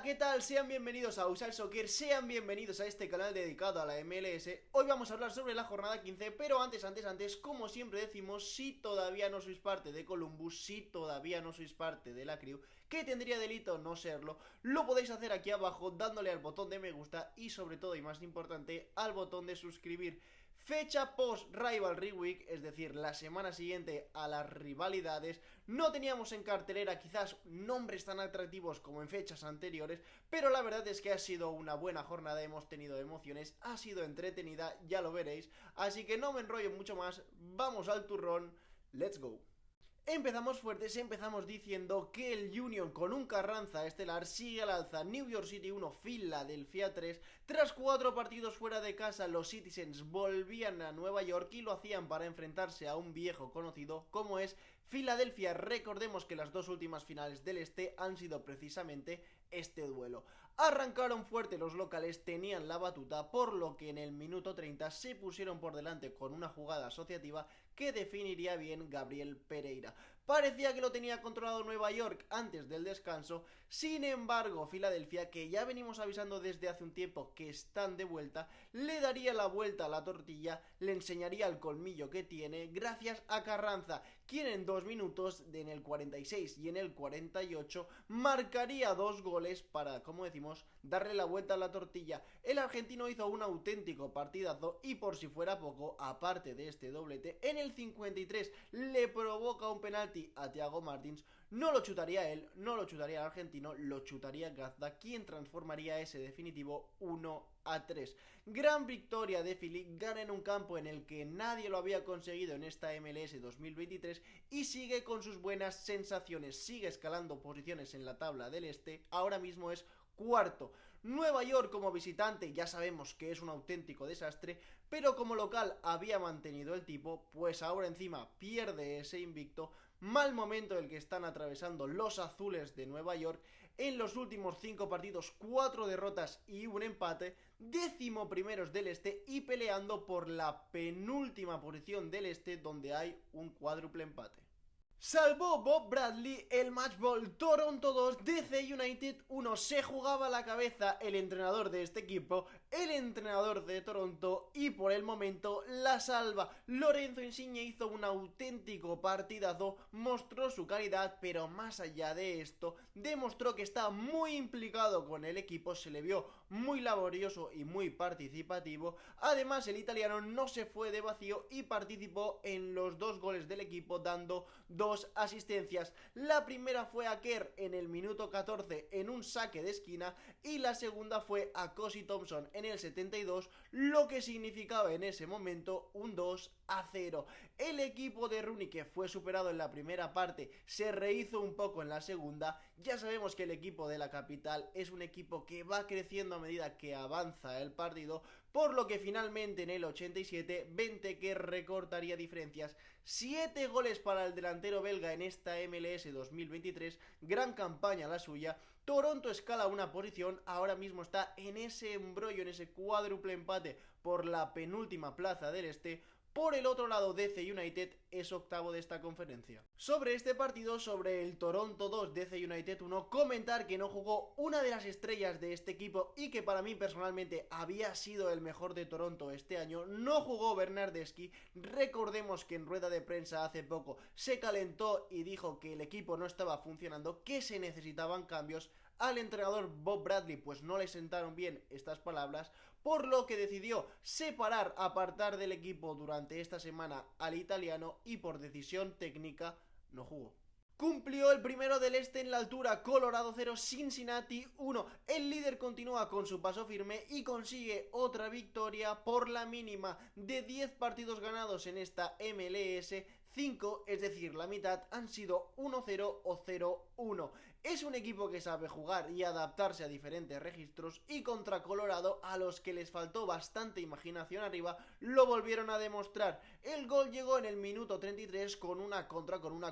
¿Qué tal? Sean bienvenidos a Usar Soccer, sean bienvenidos a este canal dedicado a la MLS. Hoy vamos a hablar sobre la jornada 15, pero antes, como siempre decimos, si todavía no sois parte de Columbus, si todavía no sois parte de la crew, que tendría delito no serlo, lo podéis hacer aquí abajo dándole al botón de me gusta y sobre todo y más importante al botón de suscribir. Fecha post Rivalry Week, es decir, la semana siguiente a las rivalidades. No teníamos en cartelera quizás nombres tan atractivos como en fechas anteriores, pero la verdad es que ha sido una buena jornada, hemos tenido emociones, ha sido entretenida, ya lo veréis. Así que no me enrollo mucho más, vamos al turrón, let's go. Empezamos fuertes, empezamos diciendo que el Union con un Carranza estelar sigue al alza. New York City 1, Philadelphia 3. Tras 4 partidos fuera de casa, los Citizens volvían a Nueva York y lo hacían para enfrentarse a un viejo conocido como es Philadelphia. Recordemos que las dos últimas finales del este han sido precisamente este duelo. Arrancaron fuerte los locales, tenían la batuta, por lo que en el minuto 30 se pusieron por delante con una jugada asociativa que definiría bien Gabriel Pereira. Parecía que lo tenía controlado Nueva York antes del descanso, sin embargo Filadelfia, que ya venimos avisando desde hace un tiempo que están de vuelta, le daría la vuelta a la tortilla, le enseñaría el colmillo que tiene gracias a Carranza, quien en 2 minutos, en el 46 y en el 48, marcaría 2 goles para, como decimos, darle la vuelta a la tortilla. El argentino hizo un auténtico partidazo y por si fuera poco, aparte de este doblete, en el 53 le provoca un penalti a Thiago Martins. No lo chutaría él, no lo chutaría el argentino, lo chutaría Gazda, quien transformaría ese definitivo 1-3. Gran victoria de Philly, gana en un campo en el que nadie lo había conseguido en esta MLS 2023 y sigue con sus buenas sensaciones, sigue escalando posiciones en la tabla del este, ahora mismo es cuarto. Nueva York como visitante ya sabemos que es un auténtico desastre, pero como local había mantenido el tipo, pues ahora encima pierde ese invicto. Mal momento el que están atravesando los azules de Nueva York. En los últimos 5 partidos 4 derrotas y un empate, 11º del este y peleando por la penúltima posición del este, donde hay un cuádruple empate. Salvó Bob Bradley el match ball. Toronto 2, DC United 1. Se jugaba la cabeza el entrenador de este equipo, el entrenador de Toronto, y por el momento la salva. Lorenzo Insigne hizo un auténtico partidazo, mostró su calidad, pero más allá de esto, demostró que está muy implicado con el equipo, se le vio muy laborioso y muy participativo. Además, el italiano no se fue de vacío y participó en los 2 goles del equipo, dando 2 asistencias. La primera fue a Kerr en el minuto 14 en un saque de esquina y la segunda fue a Cosi Thompson en el 72, lo que significaba en ese momento un 2-0. El equipo de Rooney, que fue superado en la primera parte, se rehizo un poco en la segunda. Ya sabemos que el equipo de la capital es un equipo que va creciendo a medida que avanza el partido, por lo que finalmente en el 87 Bentancur recortaría diferencias. 7 goles para el delantero belga en esta MLS 2023, gran campaña la suya. Toronto escala una posición, ahora mismo está en ese embrollo, en ese cuádruple empate por la penúltima plaza del este. Por el otro lado, DC United es octavo de esta conferencia. Sobre este partido, sobre el Toronto 2, DC United 1, comentar que no jugó una de las estrellas de este equipo y que para mí personalmente había sido el mejor de Toronto este año. No jugó Bernardeschi. Recordemos que en rueda de prensa hace poco se calentó y dijo que el equipo no estaba funcionando, que se necesitaban cambios. Al entrenador Bob Bradley pues no le sentaron bien estas palabras, por lo que decidió apartar del equipo durante esta semana al italiano y por decisión técnica no jugó. Cumplió el primero del este en la altura, Colorado 0, Cincinnati 1. El líder continúa con su paso firme y consigue otra victoria por la mínima. De 10 partidos ganados en esta MLS, 5, es decir, la mitad, han sido 1-0 o 0-1. Es un equipo que sabe jugar y adaptarse a diferentes registros, y contra Colorado, a los que les faltó bastante imaginación arriba, lo volvieron a demostrar. El gol llegó en el minuto 33 con una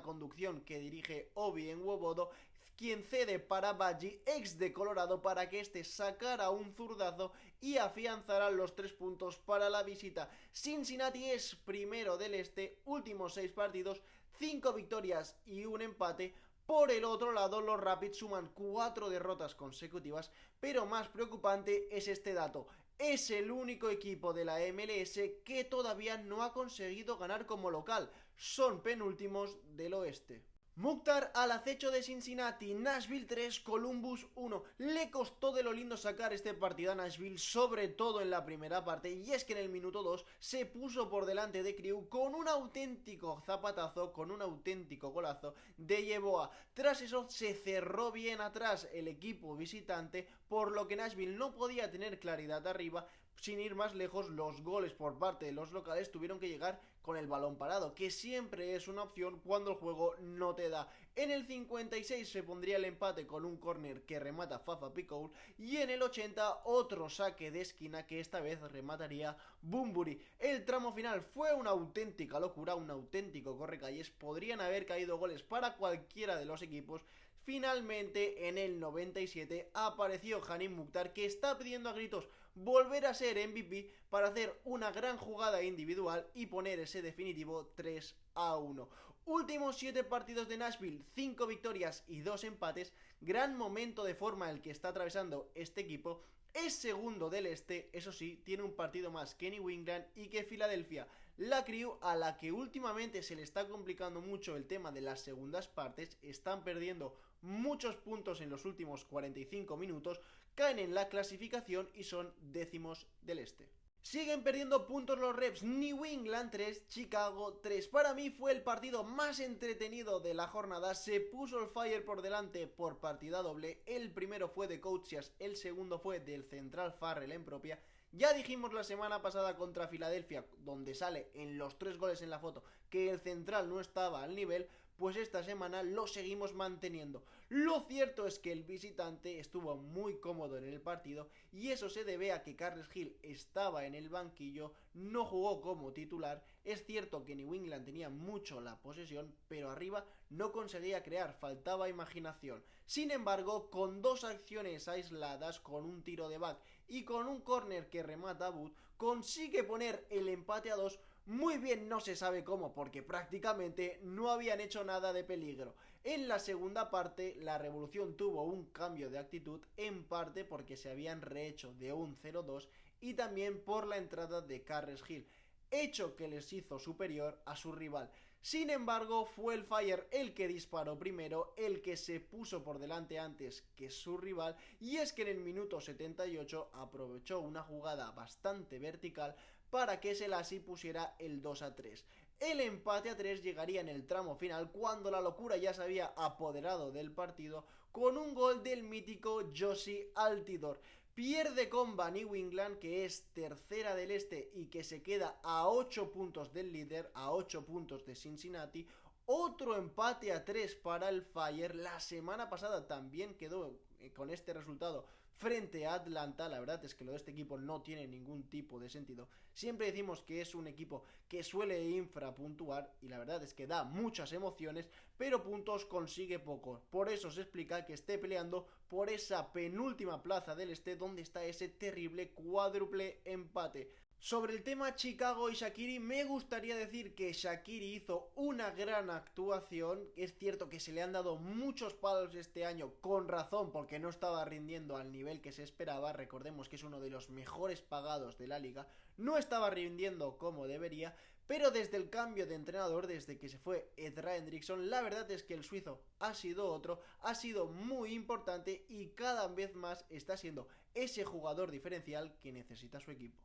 conducción que dirige Obi Nwobodo, quien cede para Badji, ex de Colorado, para que este sacara un zurdazo y afianzara los 3 puntos para la visita. Cincinnati es primero del este, últimos 6 partidos, 5 victorias y un empate, Por el otro lado, los Rapids suman 4 derrotas consecutivas, pero más preocupante es este dato. Es el único equipo de la MLS que todavía no ha conseguido ganar como local. Son penúltimos del oeste. Mukhtar al acecho de Cincinnati, Nashville 3, Columbus 1. Le costó de lo lindo sacar este partido a Nashville, sobre todo en la primera parte, y es que en el minuto 2 se puso por delante de Crew con un auténtico zapatazo, con un auténtico golazo de Yeboah. Tras eso se cerró bien atrás el equipo visitante, por lo que Nashville no podía tener claridad arriba. Sin ir más lejos, los goles por parte de los locales tuvieron que llegar con el balón parado, que siempre es una opción cuando el juego no te da. En el 56 se pondría el empate con un córner que remata Fafa Picoult, y en el 80 otro saque de esquina que esta vez remataría Bunbury. El tramo final fue una auténtica locura, un auténtico correcalles, podrían haber caído goles para cualquiera de los equipos. Finalmente, en el 97 apareció Hanim Mukhtar, que está pidiendo a gritos volver a ser MVP para hacer una gran jugada individual y poner ese definitivo 3-1. Últimos 7 partidos de Nashville, 5 victorias y 2 empates. Gran momento de forma el que está atravesando este equipo. Es segundo del este, eso sí, tiene un partido más que New England y que Filadelfia. La Crew, a la que últimamente se le está complicando mucho el tema de las segundas partes, están perdiendo muchos puntos en los últimos 45 minutos, caen en la clasificación y son décimos del este. Siguen perdiendo puntos los Reps, New England 3, Chicago 3. Para mí fue el partido más entretenido de la jornada, se puso el Fire por delante por partida doble. El primero fue de Coaches, el segundo fue del Central Farrell en propia. Ya dijimos la semana pasada contra Filadelfia, donde sale en los 3 goles en la foto, que el Central no estaba al nivel. Pues esta semana lo seguimos manteniendo. Lo cierto es que el visitante estuvo muy cómodo en el partido, y eso se debe a que Carles Hill estaba en el banquillo, no jugó como titular. Es cierto que New England tenía mucho la posesión, pero arriba no conseguía crear, faltaba imaginación. Sin embargo, con 2 acciones aisladas, con un tiro de back y con un córner que remata a Wood, consigue poner el empate a 2. Muy bien, no se sabe cómo, porque prácticamente no habían hecho nada de peligro. En la segunda parte, la Revolución tuvo un cambio de actitud, en parte porque se habían rehecho de un 0-2 y también por la entrada de Carles Hill, hecho que les hizo superior a su rival. Sin embargo, fue el Fire el que disparó primero, el que se puso por delante antes que su rival, y es que en el minuto 78 aprovechó una jugada bastante vertical para que Selassie pusiera el 2-3. El empate a 3 llegaría en el tramo final, cuando la locura ya se había apoderado del partido, con un gol del mítico Josie Altidore. Pierde comba New England, que es tercera del este y que se queda a 8 puntos del líder, a 8 puntos de Cincinnati. Otro empate a 3 para el Fire. La semana pasada también quedó con este resultado frente a Atlanta. La verdad es que lo de este equipo no tiene ningún tipo de sentido. Siempre decimos que es un equipo que suele infrapuntuar, y la verdad es que da muchas emociones, pero puntos consigue pocos. Por eso se explica que esté peleando por esa penúltima plaza del este, donde está ese terrible cuádruple empate. Sobre el tema Chicago y Shaqiri, me gustaría decir que Shaqiri hizo una gran actuación. Es cierto que se le han dado muchos palos este año, con razón, porque no estaba rindiendo al nivel que se esperaba. Recordemos que es uno de los mejores pagados de la liga. No estaba rindiendo como debería, pero desde el cambio de entrenador, desde que se fue Ezra Hendrickson, la verdad es que el suizo ha sido otro, ha sido muy importante y cada vez más está siendo ese jugador diferencial que necesita su equipo.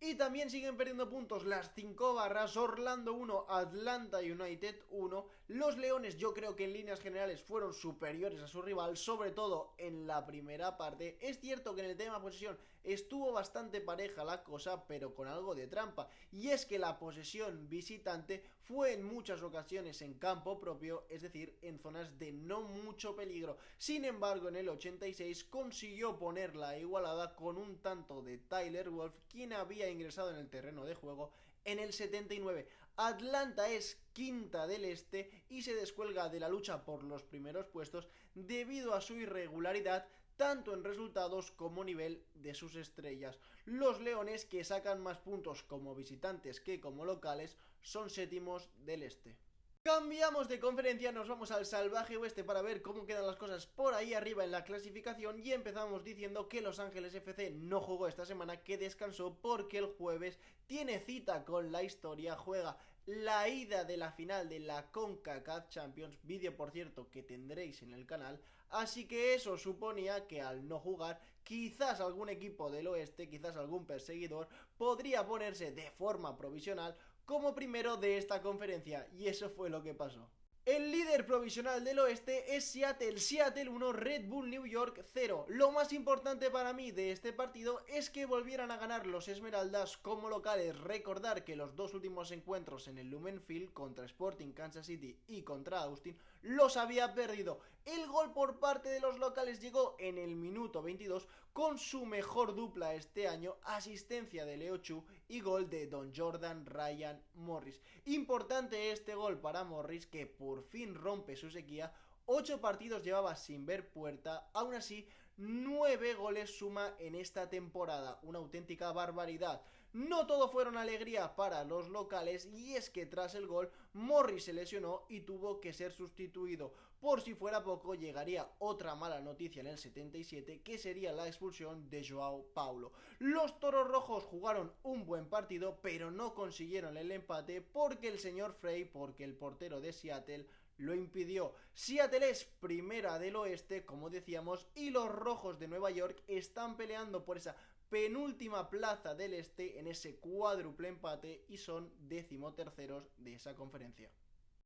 Y también siguen perdiendo puntos las 5 barras, Orlando 1, Atlanta United 1. Los Leones, yo creo que en líneas generales fueron superiores a su rival, sobre todo en la primera parte. Es cierto que en el tema posesión estuvo bastante pareja la cosa, pero con algo de trampa. Y es que la posesión visitante fue en muchas ocasiones en campo propio, es decir, en zonas de no mucho peligro. Sin embargo, en el 86 consiguió ponerla igualada con un tanto de Tyler Wolff, quien había ingresado en el terreno de juego en el 79. Atlanta es quinta del este y se descuelga de la lucha por los primeros puestos debido a su irregularidad tanto en resultados como nivel de sus estrellas. Los Leones, que sacan más puntos como visitantes que como locales, son séptimos del este. Cambiamos de conferencia, nos vamos al salvaje oeste para ver cómo quedan las cosas por ahí arriba en la clasificación y empezamos diciendo que Los Ángeles FC no jugó esta semana, que descansó porque el jueves tiene cita con la historia, juega la ida de la final de la CONCACAF Champions, vídeo por cierto que tendréis en el canal, así que eso suponía que al no jugar quizás algún equipo del oeste, quizás algún perseguidor podría ponerse de forma provisional como primero de esta conferencia, y eso fue lo que pasó. El líder provisional del oeste es Seattle 1, Red Bull New York 0. Lo más importante para mí de este partido es que volvieran a ganar los Esmeraldas como locales. Recordar que los dos últimos encuentros en el Lumen Field contra Sporting Kansas City y contra Austin los había perdido. El gol por parte de los locales llegó en el minuto 22 con su mejor dupla este año, asistencia de Leo Chu y gol de Don Jordan Ryan Morris. Importante este gol para Morris, que por fin rompe su sequía. 8 partidos llevaba sin ver puerta, aún así 9 goles suma en esta temporada, una auténtica barbaridad. No todo fueron alegría para los locales, y es que tras el gol Morris se lesionó y tuvo que ser sustituido. Por si fuera poco, llegaría otra mala noticia en el 77, que sería la expulsión de Joao Paulo. Los Toros Rojos jugaron un buen partido, pero no consiguieron el empate porque el señor Frey, porque el portero de Seattle lo impidió. Seattle es primera del oeste, como decíamos, y los Rojos de Nueva York están peleando por esa penúltima plaza del este en ese cuádruple empate y son 13º de esa conferencia.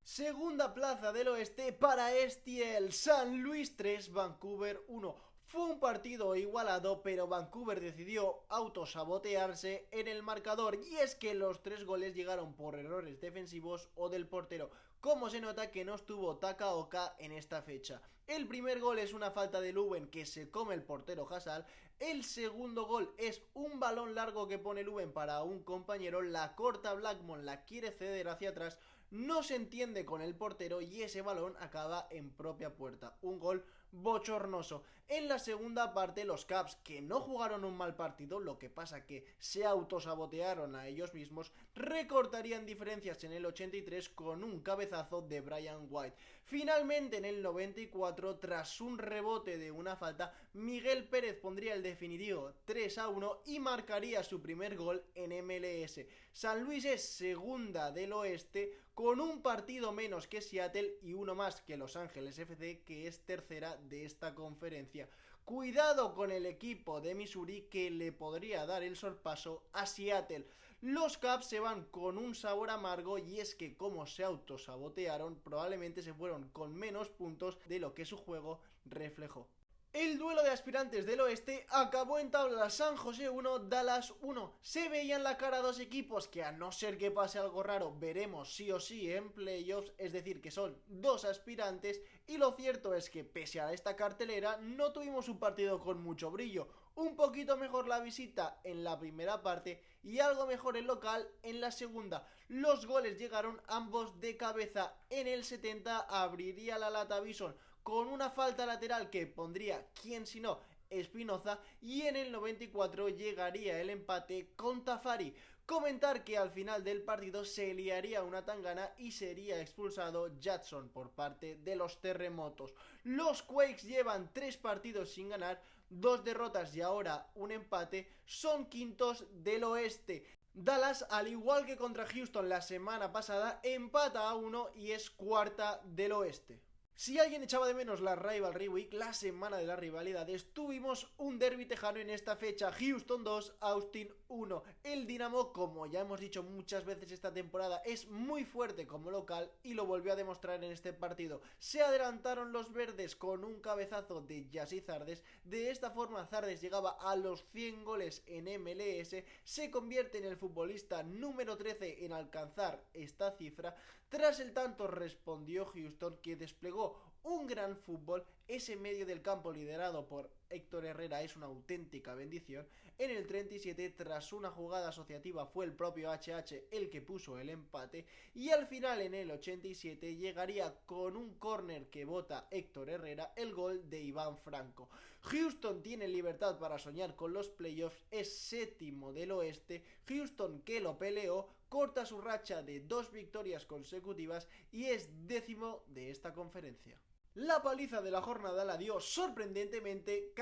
Segunda plaza del oeste para Estiel, San Luis 3, Vancouver 1. Fue un partido igualado, pero Vancouver decidió autosabotearse en el marcador, y es que los 3 goles llegaron por errores defensivos o del portero, como se nota que no estuvo Takaoka en esta fecha. El primer gol es una falta de Leuven que se come el portero Hassal. El segundo gol es un balón largo que pone Leuven para un compañero, la corta Blackmon, la quiere ceder hacia atrás, no se entiende con el portero y ese balón acaba en propia puerta. Un gol bochornoso. En la segunda parte los Caps, que no jugaron un mal partido, lo que pasa que se autosabotearon a ellos mismos, recortarían diferencias en el 83 con un cabezazo de Brian White. Finalmente en el 94, tras un rebote de una falta, Miguel Pérez pondría el definitivo 3-1 y marcaría su primer gol en MLS. San Luis es segunda del oeste con un partido menos que Seattle y uno más que Los Ángeles FC, que es tercera de esta conferencia. Cuidado con el equipo de Missouri, que le podría dar el sorpaso a Seattle. Los Caps se van con un sabor amargo, y es que como se autosabotearon, probablemente se fueron con menos puntos de lo que su juego reflejó. El duelo de aspirantes del oeste acabó en tabla. San José 1, Dallas 1. Se veían la cara a dos equipos que, a no ser que pase algo raro, veremos sí o sí en playoffs, es decir, que son dos aspirantes, y lo cierto es que pese a esta cartelera no tuvimos un partido con mucho brillo. Un poquito mejor la visita en la primera parte y algo mejor el local en la segunda. Los goles llegaron ambos de cabeza. En el 70 abriría la lata Bison con una falta lateral que pondría, quién si no, Espinoza, y en el 94 llegaría el empate con Tafari. Comentar que al final del partido se liaría una tangana y sería expulsado Jackson por parte de los terremotos. Los Quakes llevan 3 partidos sin ganar, 2 derrotas y ahora un empate, son quintos del oeste. Dallas, al igual que contra Houston la semana pasada, empata a 1 y es cuarta del oeste. Si alguien echaba de menos la Rivalry Week, la semana de las rivalidades, tuvimos un derbi tejano en esta fecha. Houston 2, Austin 1. El Dinamo, como ya hemos dicho muchas veces esta temporada, es muy fuerte como local y lo volvió a demostrar en este partido. Se adelantaron los verdes con un cabezazo de Yassi Zardes. De esta forma Zardes llegaba a los 100 goles en MLS, se convierte en el futbolista número 13 en alcanzar esta cifra. Tras el tanto respondió Houston, que desplegó un gran fútbol. Ese medio del campo liderado por Héctor Herrera es una auténtica bendición. En el 37, tras una jugada asociativa, fue el propio HH el que puso el empate, y al final en el 87 llegaría con un córner que bota Héctor Herrera el gol de Iván Franco. Houston tiene libertad para soñar con los playoffs, es séptimo del oeste. Houston, que lo peleó corta su racha de 2 victorias consecutivas y es 10º de esta conferencia. La paliza de la jornada la dio sorprendentemente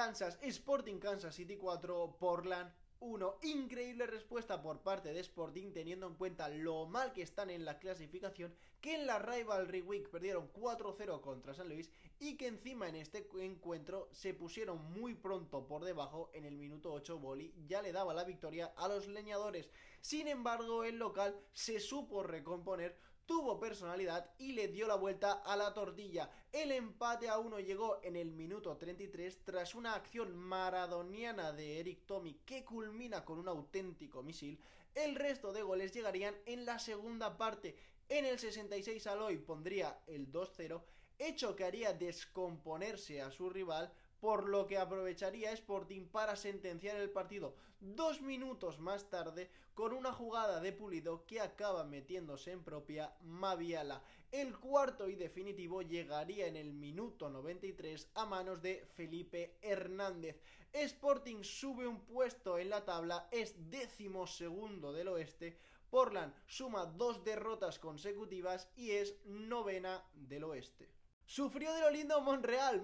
Sporting Kansas City 4, Portland 1. Increíble respuesta por parte de Sporting, teniendo en cuenta lo mal que están en la clasificación, que en la Rivalry Week perdieron 4-0 contra San Luis y que encima en este encuentro se pusieron muy pronto por debajo. En el minuto 8 Boli ya le daba la victoria a los leñadores. Sin embargo, el local se supo recomponer, tuvo personalidad y le dio la vuelta a la tortilla. El empate a 1 llegó en el minuto 33 tras una acción maradoniana de Eric Tommy que culmina con un auténtico misil. El resto de goles llegarían en la segunda parte. En el 66 Aloy pondría el 2-0, hecho que haría descomponerse a su rival, por lo que aprovecharía Sporting para sentenciar el partido 2 minutos más tarde con una jugada de Pulido que acaba metiéndose en propia Maviala. El cuarto y definitivo llegaría en el minuto 93 a manos de Felipe Hernández. Sporting sube un puesto en la tabla, es 12º del oeste. Portland suma 2 derrotas consecutivas y es 9ª del oeste. Sufrió de lo lindo Monreal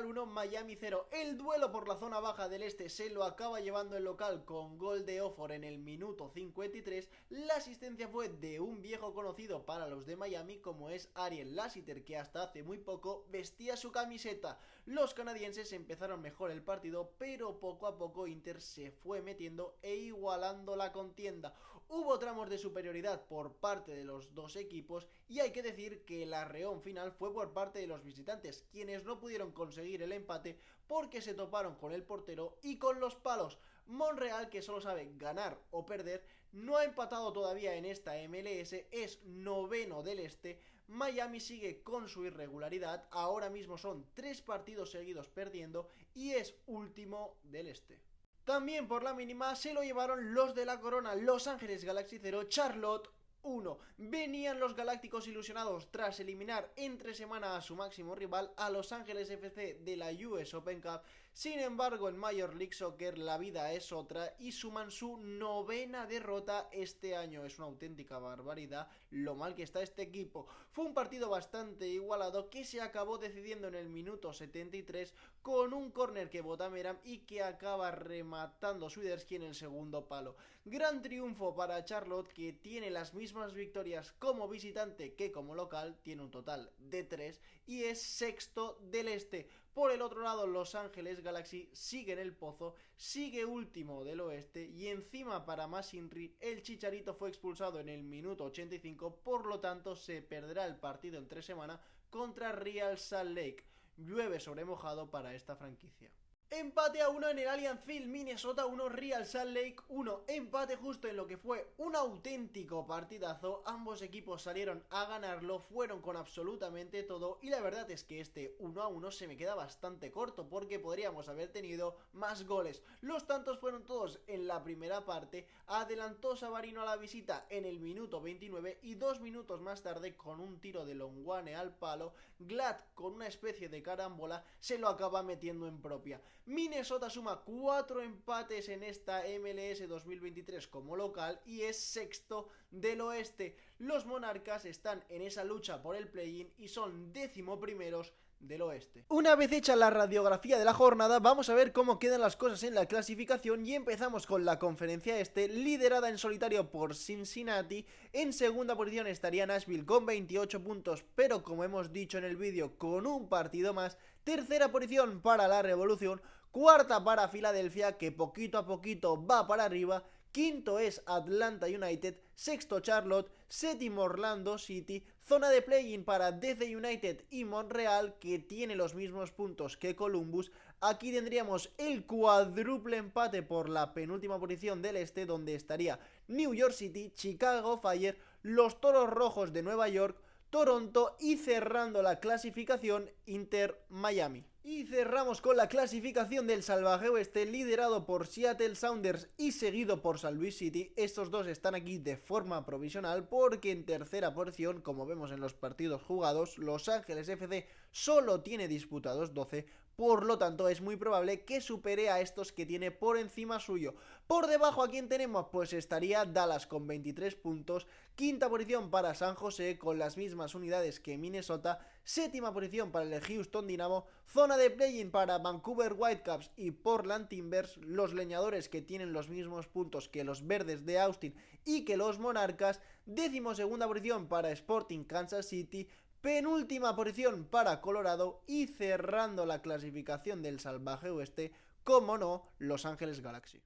1, Miami 0. El duelo por la zona baja del este se lo acaba llevando el local con gol de Ofor en el minuto 53. La asistencia fue de un viejo conocido para los de Miami, como es Ariel Lassiter, que hasta hace muy poco vestía su camiseta. Los canadienses empezaron mejor el partido, pero poco a poco Inter se fue metiendo e igualando la contienda. Hubo tramos de superioridad por parte de los dos equipos y hay que decir que el arreón final fue por parte de los visitantes, quienes no pudieron conseguir el empate porque se toparon con el portero y con los palos. Monreal, que solo sabe ganar o perder, no ha empatado todavía en esta MLS, es 9º del este. Miami sigue con su irregularidad, ahora mismo son 3 partidos seguidos perdiendo y es último del este. También por la mínima se lo llevaron los de la corona, Los Ángeles Galaxy 0, Charlotte 1. Venían los galácticos ilusionados tras eliminar entre semana a su máximo rival, a Los Ángeles FC de la US Open Cup. Sin embargo, en Major League Soccer la vida es otra y suman su 9ª derrota este año. Es una auténtica barbaridad lo mal que está este equipo. Fue un partido bastante igualado que se acabó decidiendo en el minuto 73 con un córner que bota Meram y que acaba rematando Swiderski en el segundo palo. Gran triunfo para Charlotte, que tiene las mismas victorias como visitante que como local, tiene un total de 3 y es 6º del este. Por el otro lado, Los Ángeles Galaxy sigue en el pozo, sigue último del oeste y encima, para más Inri, el Chicharito fue expulsado en el minuto 85, por lo tanto se perderá el partido entre semana contra Real Salt Lake. Llueve sobre mojado para esta franquicia. Empate a 1 en el Allianz Field, Minnesota 1, Real Salt Lake 1. Empate justo en lo que fue un auténtico partidazo. Ambos equipos salieron a ganarlo, fueron con absolutamente todo. Y la verdad es que este 1-1 se me queda bastante corto, porque podríamos haber tenido más goles. Los tantos fueron todos en la primera parte. Adelantó Savarino a la visita en el minuto 29 y 2 minutos más tarde, con un tiro de Longuane al palo, Glad, con una especie de carambola, se lo acaba metiendo en propia. Minnesota suma 4 empates en esta MLS 2023 como local y es 6º del oeste. Los Monarcas están en esa lucha por el play-in y son 11º del oeste. Una vez hecha la radiografía de la jornada, vamos a ver cómo quedan las cosas en la clasificación y empezamos con la conferencia este, liderada en solitario por Cincinnati. En segunda posición estaría Nashville con 28 puntos, pero como hemos dicho en el vídeo, con un partido más. Tercera posición para la Revolución, cuarta para Filadelfia, que poquito a poquito va para arriba. Quinto es Atlanta United, sexto Charlotte, séptimo Orlando City, zona de play-in para DC United y Montreal, que tiene los mismos puntos que Columbus. Aquí tendríamos el cuádruple empate por la penúltima posición del este, donde estaría New York City, Chicago Fire, los Toros Rojos de Nueva York, Toronto y cerrando la clasificación Inter Miami. Y cerramos con la clasificación del salvaje oeste, liderado por Seattle Sounders y seguido por San Luis City. Estos dos están aquí de forma provisional porque en tercera posición, como vemos en los partidos jugados, Los Ángeles FC solo tiene disputados 12, por lo tanto es muy probable que supere a estos que tiene por encima suyo. Por debajo, ¿a quién tenemos? Pues estaría Dallas con 23 puntos, quinta posición para San José con las mismas unidades que Minnesota, séptima posición para el Houston Dynamo, zona de play-in para Vancouver Whitecaps y Portland Timbers, los leñadores que tienen los mismos puntos que los verdes de Austin y que los Monarcas, decimosegunda posición para Sporting Kansas City, penúltima posición para Colorado y cerrando la clasificación del salvaje oeste, como no, Los Ángeles Galaxy.